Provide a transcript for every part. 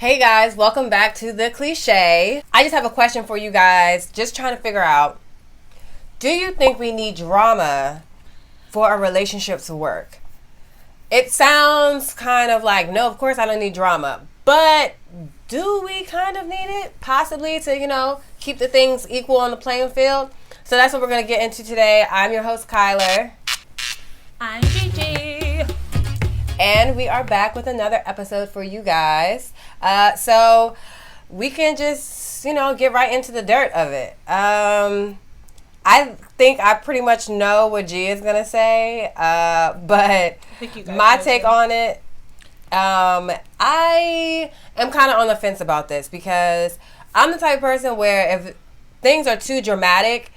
Hey guys, welcome back to The Cliche. I just have a question for you guys. Just trying to figure out, do you think we need drama for a relationship to work? It sounds kind of like, no, of course I don't need drama. But do we kind of need it? Possibly to, keep the things equal on the playing field? So that's what we're going to get into today. I'm your host, Kyler. I'm Gigi. And we are back with another episode for you guys. So we can just, get right into the dirt of it. I think I pretty much know what G is going to say. But my take on it, I am kind of on the fence about this because I'm the type of person where if things are too dramatic,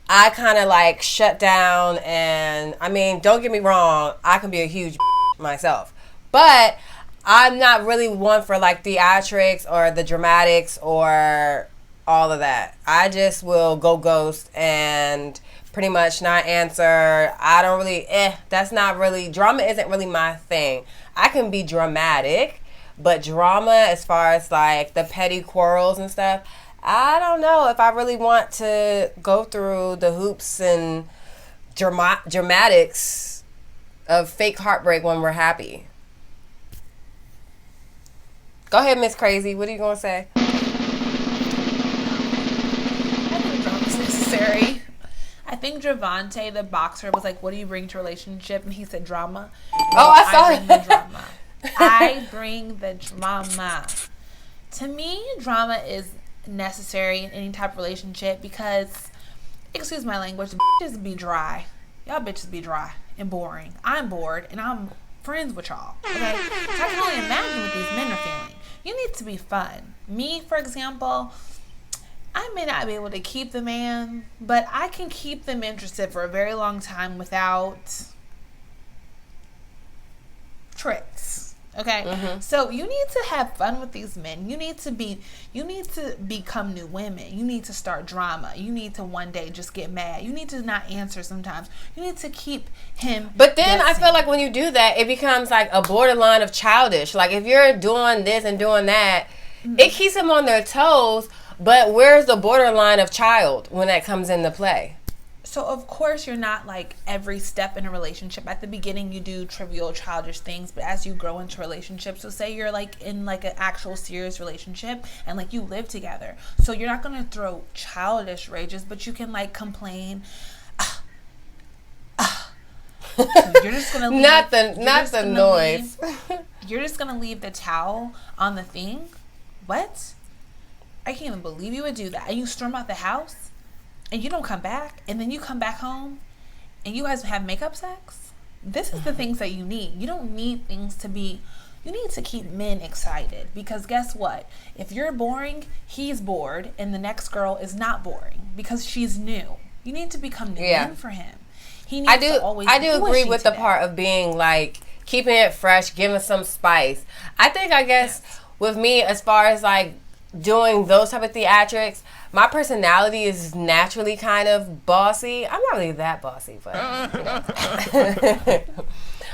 I kind of like shut down. And I mean, don't get me wrong, I can be a huge myself, but I'm not really one for like theatrics or the dramatics or all of that. I just will go ghost and pretty much not answer. I don't really that's not really, drama isn't really my thing. I can be dramatic, but drama as far as like the petty quarrels and stuff, I don't know if I really want to go through the hoops and dramatics of fake heartbreak when we're happy. Go ahead, Miss Crazy. What are you going to say? I think drama's necessary. I think Javante, the boxer, was like, what do you bring to a relationship? And he said drama. I saw it. I bring the drama. I bring the drama. To me, drama is necessary in any type of relationship because, excuse my language, bitches be dry. Y'all bitches be dry and boring. I'm bored and I'm friends with y'all. Okay? So I can only imagine what these men are feeling. You need to be fun. Me, for example, I may not be able to keep the man, but I can keep them interested for a very long time without tricks. Okay? Mm-hmm. So you need to have fun with these men. You need to become new women. You need to start drama. You need to one day just get mad. You need to not answer sometimes. You need to keep him But then guessing. I feel like when you do that, it becomes like a borderline of childish. Like if you're doing this and doing that, it keeps them on their toes, but where's the borderline of child when that comes into play? So, of course, you're not like every step in a relationship. At the beginning, you do trivial, childish things. But as you grow into relationships, so say you're like in like an actual serious relationship and like you live together. So you're not going to throw childish rages, but you can like complain. So you're just going to leave. not the noise. You're just going to leave the towel on the thing? What? I can't even believe you would do that. And you storm out the house? And you don't come back, and then you come back home, and you guys have makeup sex? This is the things that you need. You don't need things to be, you need to keep men excited. Because guess what? If you're boring, he's bored, and the next girl is not boring because she's new. You need to become new men for him. He needs to always I do agree with the part of being like, keeping it fresh, giving some spice. I guess with me, as far as like doing those type of theatrics, my personality is naturally kind of bossy. I'm not really that bossy, but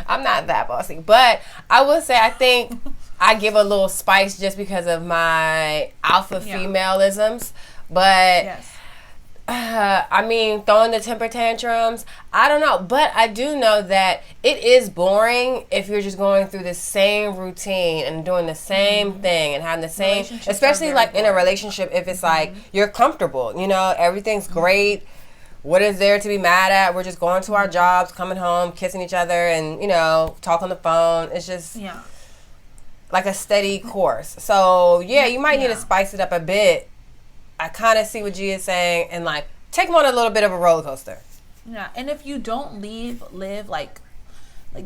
I'm not that bossy. But I would say I think I give a little spice just because of my alpha femaleisms. But I mean, throwing the temper tantrums, I don't know. But I do know that it is boring if you're just going through the same routine and doing the same thing and having the same, especially like in a relationship, if it's like you're comfortable, everything's great. What is there to be mad at? We're just going to our jobs, coming home, kissing each other and, talk on the phone. It's just like a steady course. So, you might need to spice it up a bit. I kind of see what G is saying and like take them on a little bit of a roller coaster. Yeah, and if you don't live like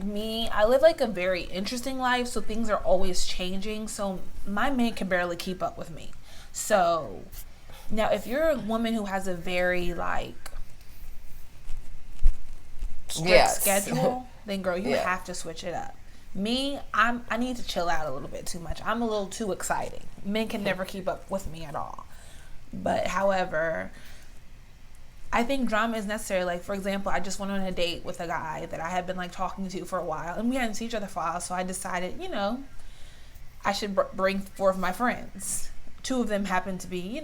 me, I live like a very interesting life, so things are always changing. So my man can barely keep up with me. So now if you're a woman who has a very like strict schedule, then girl, you have to switch it up. Me, I need to chill out a little bit too much. I'm a little too exciting. Men can never keep up with me at all. But however, I think drama is necessary. Like, for example, I just went on a date with a guy that I had been like talking to for a while, and we hadn't seen each other for a while. So I decided, I should bring 4 of my friends. 2 of them happen to be,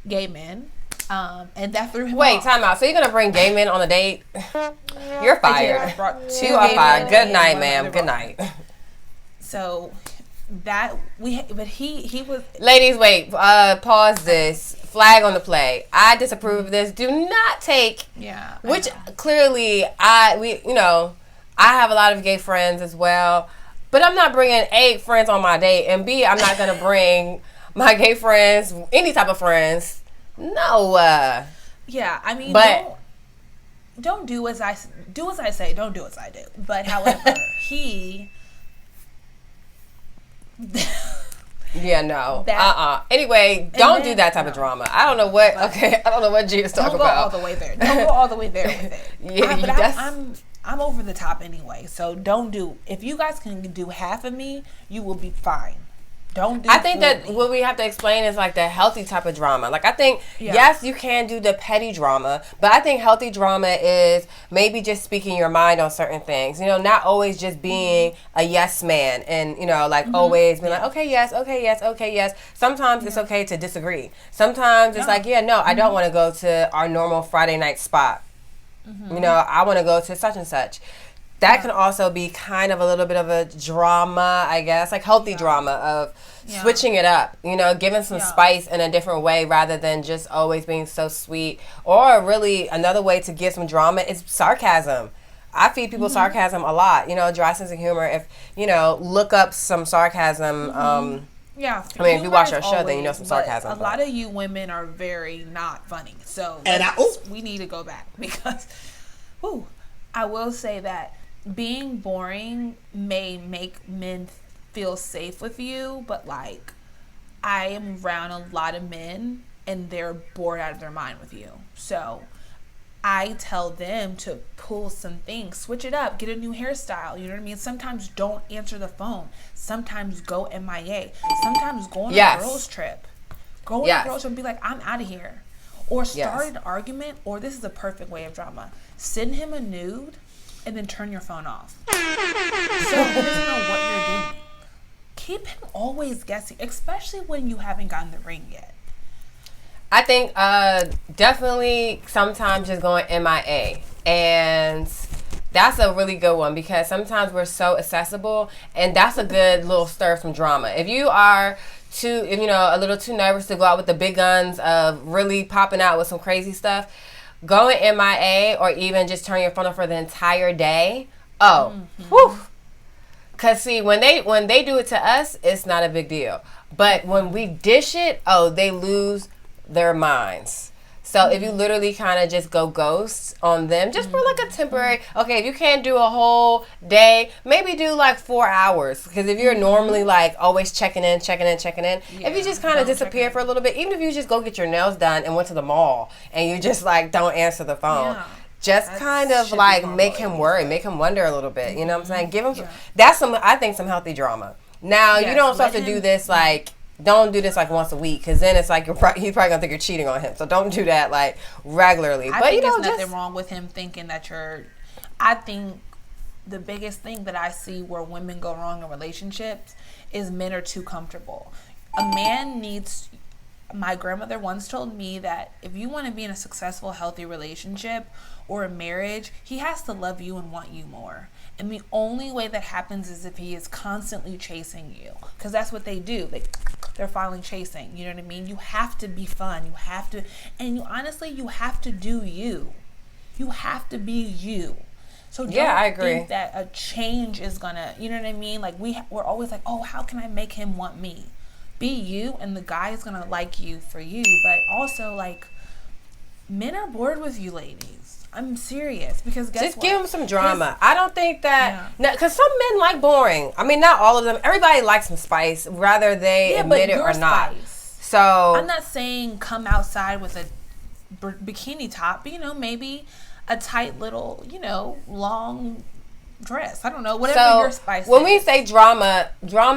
gay men. And that threw him off. Time out. So you're going to bring gay men on a date? You're fired. You are fired. Good night, ma'am. Good night. So he was. Ladies, wait. Pause this. Flag on the play. I disapprove of this. Do not take. Yeah. Which clearly I have a lot of gay friends as well, but I'm not bringing A, friends on my date, and B, I'm not gonna bring my gay friends, any type of friends. No. Yeah, I mean, but don't do as I say. Don't do as I do. But however, he. Yeah, no. Anyway, don't do that type of drama. I don't know what. Okay, I don't know what G is talking about. Don't go all the way there. Don't go all the way there with it. Yeah, I'm over the top anyway. So don't do. If you guys can do half of me, you will be fine. Don't do. I think that what we have to explain is like the healthy type of drama. Like I think yes, you can do the petty drama, but I think healthy drama is maybe just speaking your mind on certain things. Not always just being a yes man and always being like okay yes, okay yes, okay yes. Sometimes it's okay to disagree. Sometimes it's like I don't want to go to our normal Friday night spot. I want to go to such and such. That can also be kind of a little bit of a drama, I guess, like healthy drama of switching it up, giving some spice in a different way rather than just always being so sweet. Or really another way to give some drama is sarcasm. I feed people sarcasm a lot, dry sense of humor. If, look up some sarcasm. I mean, if you watch our show, then you know some sarcasm. A lot of you women are very not funny. So we need to go back because, I will say that being boring may make men feel safe with you, but like I am around a lot of men and they're bored out of their mind with you. So I tell them to pull some things, switch it up, get a new hairstyle. You know what I mean? Sometimes don't answer the phone. Sometimes go MIA. Sometimes go on a girls trip. Go on a girls trip and be like, I'm out of here. Or start an argument, or this is a perfect way of drama. Send him a nude and then turn your phone off. So he doesn't know what you're doing. Keep him always guessing, especially when you haven't gotten the ring yet. I think definitely sometimes just going MIA. And that's a really good one because sometimes we're so accessible and that's a good little stir from drama. If you are a little too nervous to go out with the big guns of really popping out with some crazy stuff, going MIA or even just turn your phone off for the entire day. Cause see, when they do it to us, it's not a big deal. But when we dish it, they lose their minds. So if you literally kind of just go ghost on them, just for like a temporary, if you can't do a whole day, maybe do like 4 hours. Because if you're normally like always checking in, if you just kind of disappear for a little bit, even if you just go get your nails done and went to the mall and you just like don't answer the phone, just kind of like make him worry, make him wonder a little bit. You know what I'm saying? Give him that's some healthy drama. Now you don't have to do this like. Don't do this like once a week because then it's like he's probably gonna think you're cheating on him. So don't do that like regularly. I think there's nothing wrong with him thinking that you're. I think the biggest thing that I see where women go wrong in relationships is men are too comfortable. A man needs. My grandmother once told me that if you want to be in a successful, healthy relationship or a marriage, he has to love you and want you more. And the only way that happens is if he is constantly chasing you. Because that's what they do. They're finally chasing. You know what I mean? You have to be fun. You have to. And honestly, you have to do you. You have to be you. So don't think that a change is going to, you know what I mean? Like we're always like, how can I make him want me? Be you and the guy is going to like you for you. But also like men are bored with you ladies. I'm serious because just give them some drama. I don't think that because some men like boring. I mean, not all of them. Everybody likes some spice, whether they admit it or not. So I'm not saying come outside with a bikini top. But, maybe a tight little, long dress. I don't know, whatever your spice when is. we say drama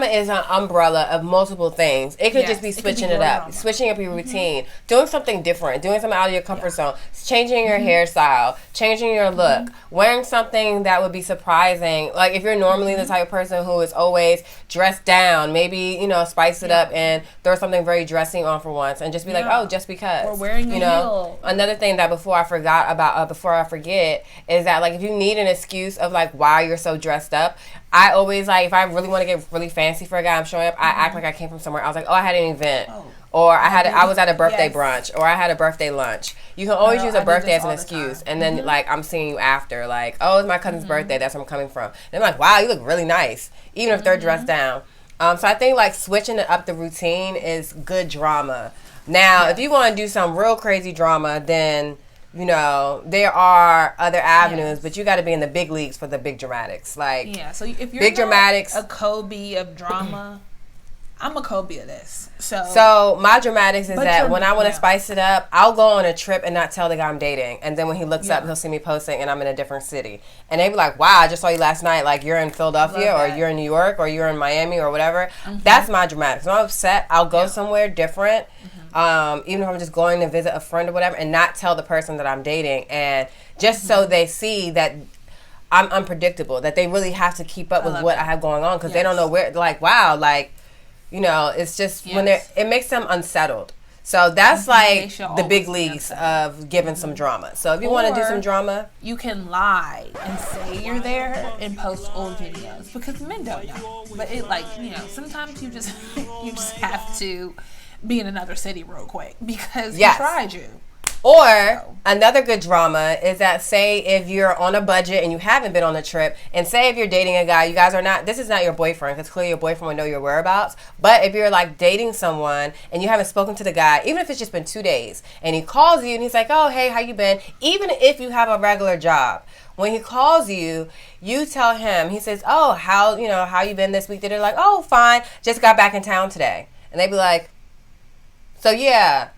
is an umbrella of multiple things. It could just be switching it up, switching up your routine, doing something different, doing something out of your comfort zone, changing your hairstyle, changing your look, wearing something that would be surprising. Like if you're normally the type of person who is always dressed down, maybe, you know, spice it up and throw something very dressy on for once and just be like, oh, just because. Or wearing a heel. Another thing that before I forget is that, like, if you need an excuse of like why you're so dressed up, I always, like, if I really want to get really fancy for a guy I'm showing up, I act like I came from somewhere. I was like, oh, I had an event, or I was at a birthday brunch, or I had a birthday lunch. You can always use a birthday as an excuse, and then like I'm seeing you after, like, oh, it's my cousin's birthday, that's where I'm coming from. And I'm like, wow, you look really nice, even if they're dressed down. So I think like switching up the routine is good drama. Now, if you want to do some real crazy drama, then, you know, there are other avenues, but you got to be in the big leagues for the big dramatics. Like, so if you're big dramatics, a Kobe of drama, I'm a Kobe of this. So my dramatics is that when I want to spice it up, I'll go on a trip and not tell the guy I'm dating. And then when he looks up, he'll see me posting and I'm in a different city. And they be like, wow, I just saw you last night. Like, you're in Philadelphia or you're in New York or you're in Miami or whatever. That's my dramatics. When I'm upset, I'll go somewhere different. Even if I'm just going to visit a friend or whatever, and not tell the person that I'm dating, and just so they see that I'm unpredictable, that they really have to keep up with what I have going on, because they don't know where, like, wow, like, you know, it's just when it makes them unsettled. So that's like the big leagues of giving some drama. So if you want to do some drama, you can lie and say you're there and post old videos, because men don't know. But it, like, you know, sometimes you just have to be in another city real quick because he tried you. Or another good drama is that, say if you're on a budget and you haven't been on a trip, and say if you're dating a guy, you guys are not, this is not your boyfriend, because clearly your boyfriend would know your whereabouts, but if you're like dating someone and you haven't spoken to the guy, even if it's just been 2 days, and he calls you and he's like, oh, hey, how you been? Even if you have a regular job, when he calls you, you tell him, he says, oh, how you been this week? They're like, oh, fine, just got back in town today. And they'd be like, so yeah,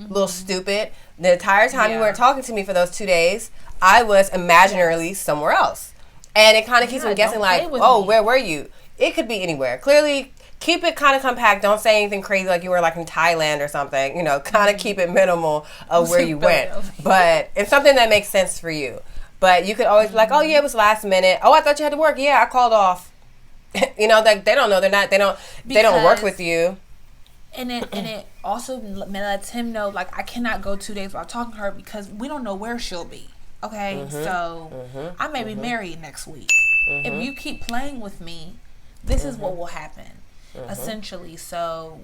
little stupid. The entire time you weren't talking to me for those 2 days, I was imaginarily somewhere else. And it kind of keeps them guessing, like, oh, where were you? It could be anywhere. Clearly, keep it kind of compact. Don't say anything crazy like you were like in Thailand or something. You know, kind of keep it minimal of where you went. But it's something that makes sense for you. But you could always be like, oh, yeah, it was last minute. Oh, I thought you had to work. Yeah, I called off. You know, like, they don't know. They don't work with you. And it also lets him know, like, I cannot go 2 days without talking to her because we don't know where she'll be. Okay? So I may be married next week. If you keep playing with me, this is what will happen, essentially. So,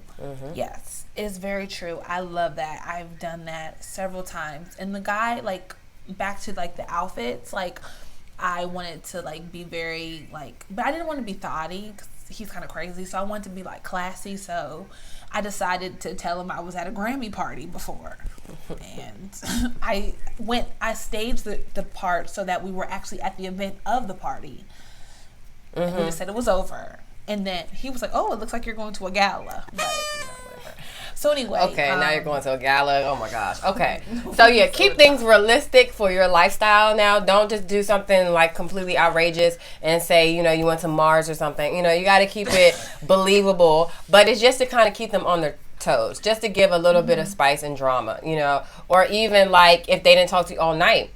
yes, it's very true. I love that. I've done that several times. And the guy, like, back to, like, the outfits, like, I wanted to, like, be very, like, but I didn't want to be thotty because he's kind of crazy. So I wanted to be, like, classy. So I decided to tell him I was at a Grammy party before. And I staged the part so that we were actually at the event of the party. And we just said it was over. And then he was like, oh, it looks like you're going to a gala. But, you know, whatever. So anyway. Okay, now you're going to a gala. Oh my gosh. Okay. So yeah, keep things realistic for your lifestyle now. Don't just do something like completely outrageous and say, you know, you went to Mars or something. You know, you got to keep it believable. But it's just to kind of keep them on their toes, just to give a little bit of spice and drama, you know. Or even like if they didn't talk to you all night,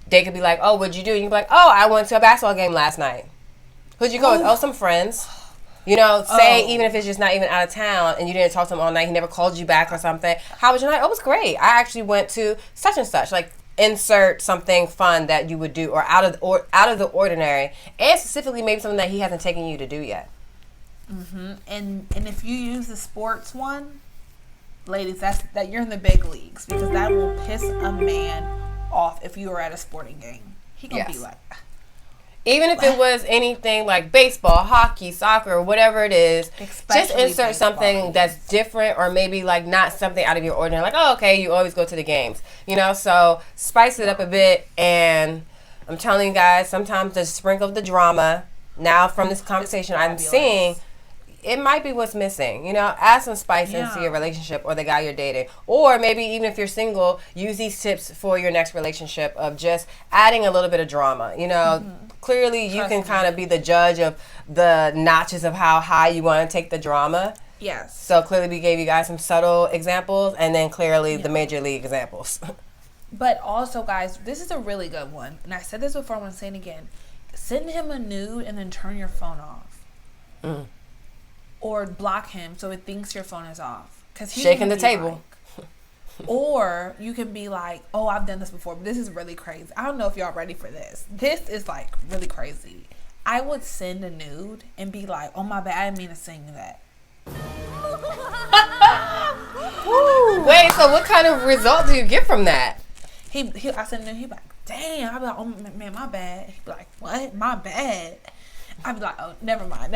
they could be like, oh, what'd you do? And you can be like, oh, I went to a basketball game last night. Who'd you go with? Oh, some friends. You know, say even if it's just not even out of town and you didn't talk to him all night, he never called you back or something. How was your night? Oh, it was great. I actually went to such and such. Like, insert something fun that you would do or out of the ordinary, and specifically maybe something that he hasn't taken you to do yet. And if you use the sports one, ladies, that you're in the big leagues, because that will piss a man off if you are at a sporting game. He gonna be like, even if it was anything like baseball, hockey, soccer, whatever it is, just insert something that's different, or maybe like not something out of your ordinary. Like, oh, okay, you always go to the games, you know. So spice it up a bit. And I'm telling you guys, sometimes just sprinkle the drama. Now from this conversation I'm seeing, it might be what's missing. You know, add some spice into your relationship or the guy you're dating. Or maybe even if you're single, use these tips for your next relationship of just adding a little bit of drama. You know, clearly you can kind of be the judge of the notches of how high you want to take the drama. Yes. So clearly we gave you guys some subtle examples, and then clearly the major league examples. But also, guys, this is a really good one. And I said this before, I'm going to say it again. Send him a nude and then turn your phone off. Or block him so it thinks your phone is off. Shaking the table. Like, or you can be like, oh, I've done this before, but this is really crazy. I don't know if y'all ready for this. This is like really crazy. I would send a nude and be like, oh my bad, I didn't mean to send you that. Wait, so what kind of result do you get from that? I send a nude, he'd be like, damn. I'd be like, oh man, my bad. He'd be like, what? My bad. I'd be like, oh, never mind.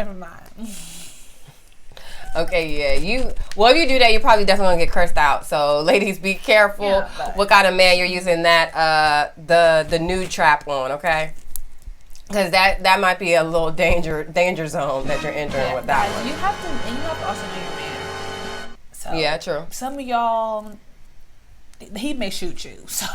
Okay, yeah. If you do that, you're probably definitely gonna get cursed out. So, ladies, be careful what kind of man you're using that the nude trap on. Okay, because that might be a little danger zone that you're entering with that one. You have to also know your man. So yeah, true. Some of y'all, he may shoot you. So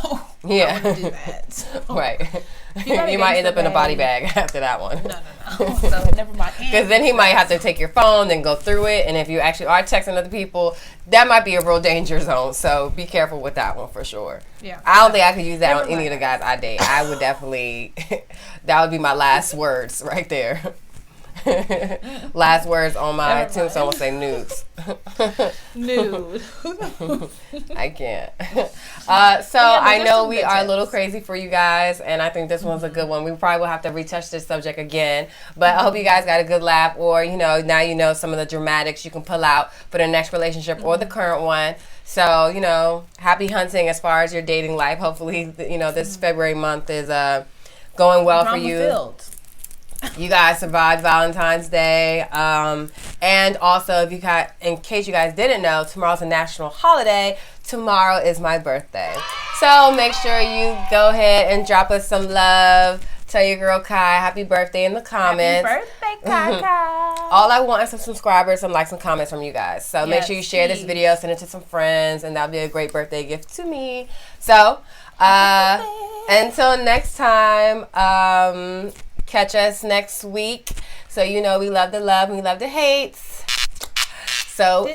yeah, I wouldn't do that. So, right. You might end up in a body bag after that one. No. So never mind. Because then he might have to take your phone and go through it. And if you actually are texting other people, that might be a real danger zone. So be careful with that one for sure. Yeah. I don't think I could use that on any of the guys I date. I would definitely, that would be my last words right there. Last words on my tombstone will say nudes. Nude. I can't. So I know we are a little crazy for you guys, and I think this one's a good one. We probably will have to retouch this subject again, but I hope you guys got a good laugh, or now you know some of the dramatics you can pull out for the next relationship or the current one. So happy hunting as far as your dating life. Hopefully this February month is going well for you. Drama-filled. You guys survived Valentine's Day. And also, in case you guys didn't know, tomorrow's a national holiday. Tomorrow is my birthday. So make sure you go ahead and drop us some love. Tell your girl Kai happy birthday in the comments. Happy birthday, Kai. All I want is some subscribers, some likes, and comments from you guys. So make sure you share this video, send it to some friends, and that'll be a great birthday gift to me. So until next time, catch us next week. So we love the love and we love the hates. So